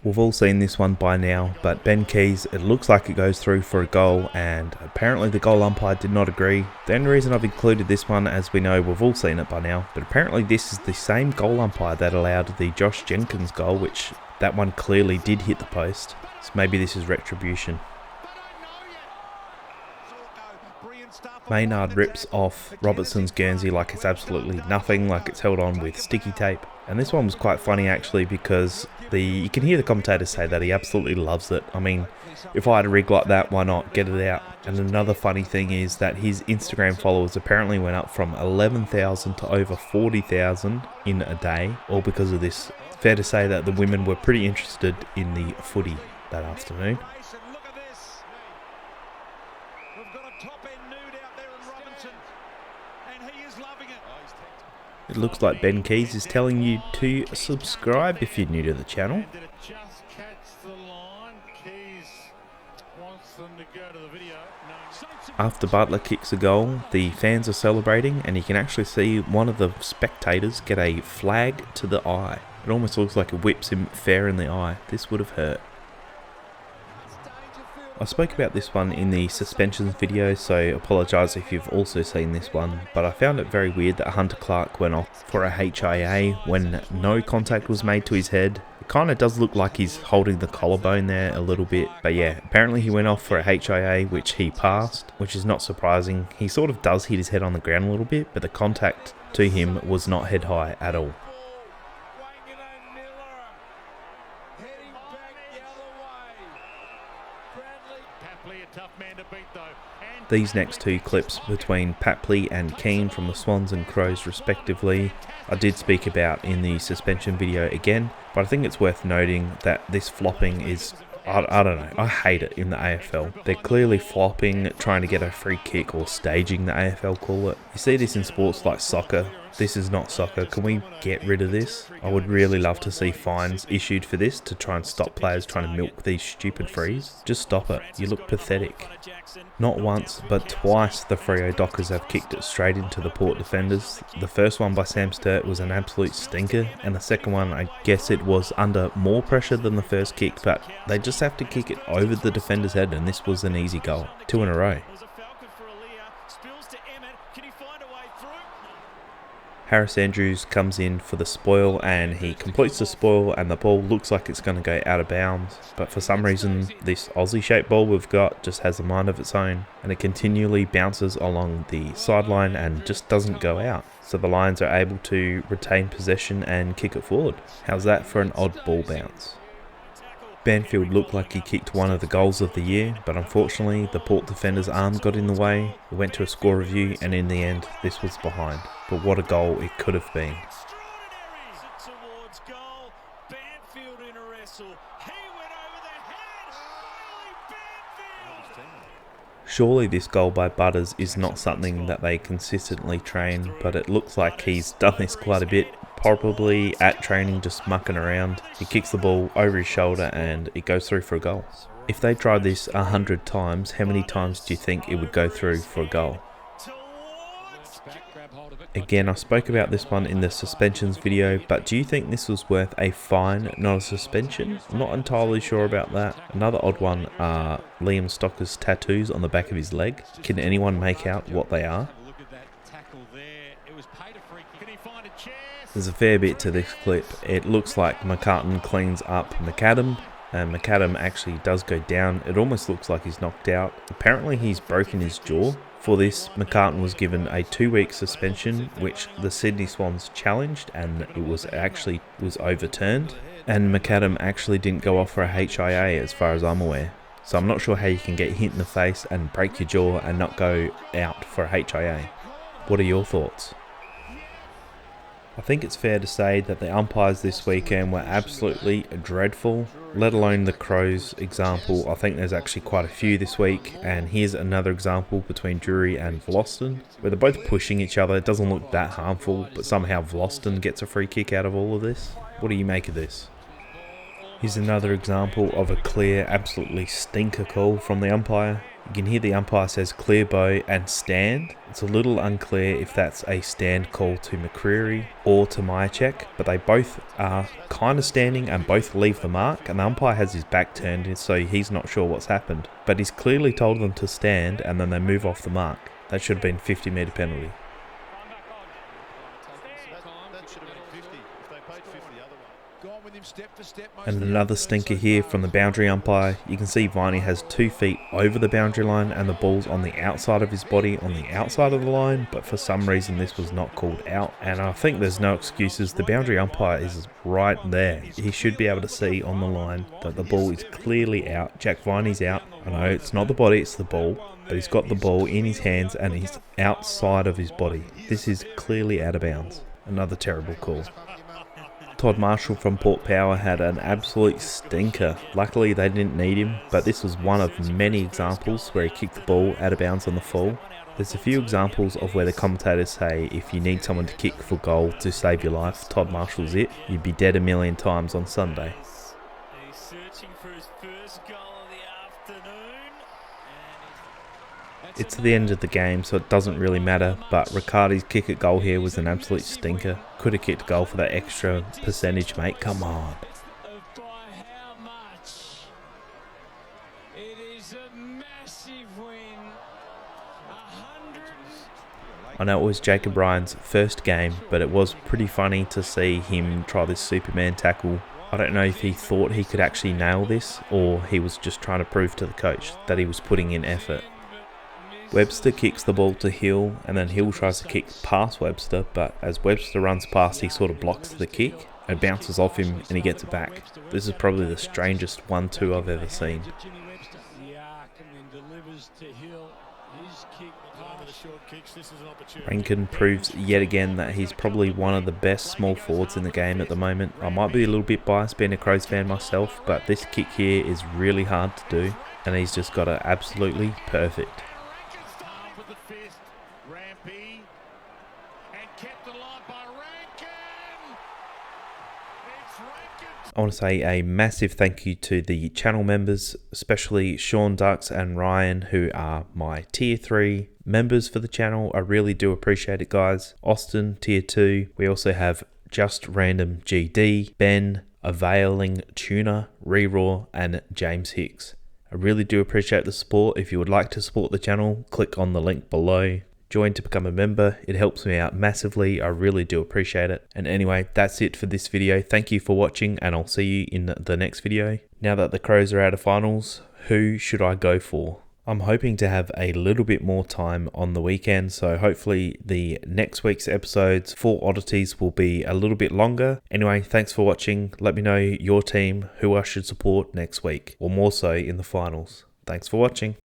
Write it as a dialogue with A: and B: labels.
A: We've all seen this one by now, but Ben Keys, it looks like it goes through for a goal, and apparently the goal umpire did not agree. The only reason I've included this one, as we know, we've all seen it by now, but apparently this is the same goal umpire that allowed the Josh Jenkins goal, which that one clearly did hit the post, so maybe this is retribution. Maynard rips off Robertson's Guernsey like it's absolutely nothing, like it's held on with sticky tape. And this one was quite funny actually, because you can hear the commentators say that he absolutely loves it. I mean, if I had a rig like that, why not get it out? And another funny thing is that his Instagram followers apparently went up from 11,000 to over 40,000 in a day, all because of this. Fair to say that the women were pretty interested in the footy that afternoon. It looks like Ben Keys is telling you to subscribe if you're new to the channel. After Butler kicks a goal, the fans are celebrating, and you can actually see one of the spectators get a flag to the eye. It almost looks like it whips him fair in the eye. This would have hurt. I spoke about this one in the suspensions video, so apologise if you've also seen this one, but I found it very weird that Hunter Clark went off for a HIA when no contact was made to his head. It kind of does look like he's holding the collarbone there a little bit, but yeah, apparently he went off for a HIA, which he passed, which is not surprising. He sort of does hit his head on the ground a little bit, but the contact to him was not head high at all. These next two clips between Papley and Keane from the Swans and Crows respectively, I did speak about in the suspension video again, but I think it's worth noting that this flopping is, I don't know, I hate it in the AFL. They're clearly flopping, trying to get a free kick, or staging, the AFL call it. You see this in sports like soccer. This is not soccer. Can we get rid of this? I would really love to see fines issued for this to try and stop players trying to milk these stupid frees. Just stop it. You look pathetic. Not once, but twice the Freo Dockers have kicked it straight into the Port defenders. The first one by Sam Sturt was an absolute stinker, and the second one, I guess it was under more pressure than the first kick, but they just have to kick it over the defender's head, and this was an easy goal. 2 in a row. Harris Andrews comes in for the spoil, and he completes the spoil, and the ball looks like it's going to go out of bounds, but for some reason this Aussie shaped ball we've got just has a mind of its own, and it continually bounces along the sideline and just doesn't go out, so the Lions are able to retain possession and kick it forward. How's that for an odd ball bounce? Banfield looked like he kicked one of the goals of the year, but unfortunately the Port defender's arm got in the way. It went to a score review, and in the end this was behind. But what a goal it could have been. Surely this goal by Butters is not something that they consistently train, but it looks like he's done this quite a bit, probably at training, just mucking around. He kicks the ball over his shoulder and it goes through for a goal. If they tried this 100 times, how many times do you think it would go through for a goal? Again, I spoke about this one in the suspensions video, but do you think this was worth a fine, not a suspension? I'm not entirely sure about that. Another odd one are Liam Stocker's tattoos on the back of his leg. Can anyone make out what they are? There's a fair bit to this clip. It looks like McCartan cleans up McAdam, and McAdam actually does go down. It almost looks like he's knocked out. Apparently he's broken his jaw. For this, McCartan was given a 2-week suspension, which the Sydney Swans challenged, and it was overturned. And McAdam actually didn't go off for a HIA as far as I'm aware. So I'm not sure how you can get hit in the face and break your jaw and not go out for a HIA. What are your thoughts? I think it's fair to say that the umpires this weekend were absolutely dreadful, let alone the Crows example. I think there's actually quite a few this week, and here's another example between Drury and Vlosten, where they're both pushing each other. It doesn't look that harmful, but somehow Vlosten gets a free kick out of all of this. What do you make of this? Here's another example of a clear, absolutely stinker call from the umpire. You can hear the umpire says clear bow and stand. It's a little unclear if that's a stand call to McCreary or to Myercheck, but they both are kind of standing and both leave the mark, and the umpire has his back turned so he's not sure what's happened. But he's clearly told them to stand and then they move off the mark. That should have been 50-metre penalty. And another stinker here from the boundary umpire. You can see Viney has 2 feet over the boundary line and the ball's on the outside of his body on the outside of the line, but for some reason this was not called out, and I think there's no excuses. The boundary umpire is right there. He should be able to see on the line that the ball is clearly out. Jack Viney's out. I know it's not the body, it's the ball, but he's got the ball in his hands and he's outside of his body. This is clearly out of bounds. Another terrible call. Todd Marshall from Port Power had an absolute stinker. Luckily they didn't need him, but this was one of many examples where he kicked the ball out of bounds on the fall. There's a few examples of where the commentators say if you need someone to kick for goal to save your life, Todd Marshall's it. You'd be dead a million times on Sunday.
B: He's searching for his first goal of the afternoon.
A: It's the end of the game, so it doesn't really matter, but Riccardi's kick at goal here was an absolute stinker. Could have kicked goal for that extra percentage, mate. Come on.
B: By how much? It is a massive win. 100.
A: I know it was Jacob Ryan's first game, but it was pretty funny to see him try this Superman tackle. I don't know if he thought he could actually nail this, or he was just trying to prove to the coach that he was putting in effort. Webster kicks the ball to Hill, and then Hill tries to kick past Webster, but as Webster runs past, he sort of blocks the kick and bounces off him and he gets it back. This is probably the strangest 1-2 I've ever seen. Rankin proves yet again that he's probably one of the best small forwards in the game at the moment. I might be a little bit biased being a Crows fan myself, but this kick here is really hard to do, and he's just got it absolutely perfect. I want to say a massive thank you to the channel members, especially Sean Dux and Ryan, who are my tier 3 members for the channel. I really do appreciate it, guys. Austin, tier 2. We also have JustRandom GD, Ben, AFL Reroar, and James Hicks. I really do appreciate the support. If you would like to support the channel, click on the link below. Join to become a member. It helps me out massively. I really do appreciate it. And anyway, that's it for this video. Thank you for watching, and I'll see you in the next video. Now that the Crows are out of finals, who should I go for? I'm hoping to have a little bit more time on the weekend, so hopefully the next week's episodes for Oddities will be a little bit longer. Anyway, thanks for watching. Let me know your team, who I should support next week, or more so in the finals. Thanks for watching.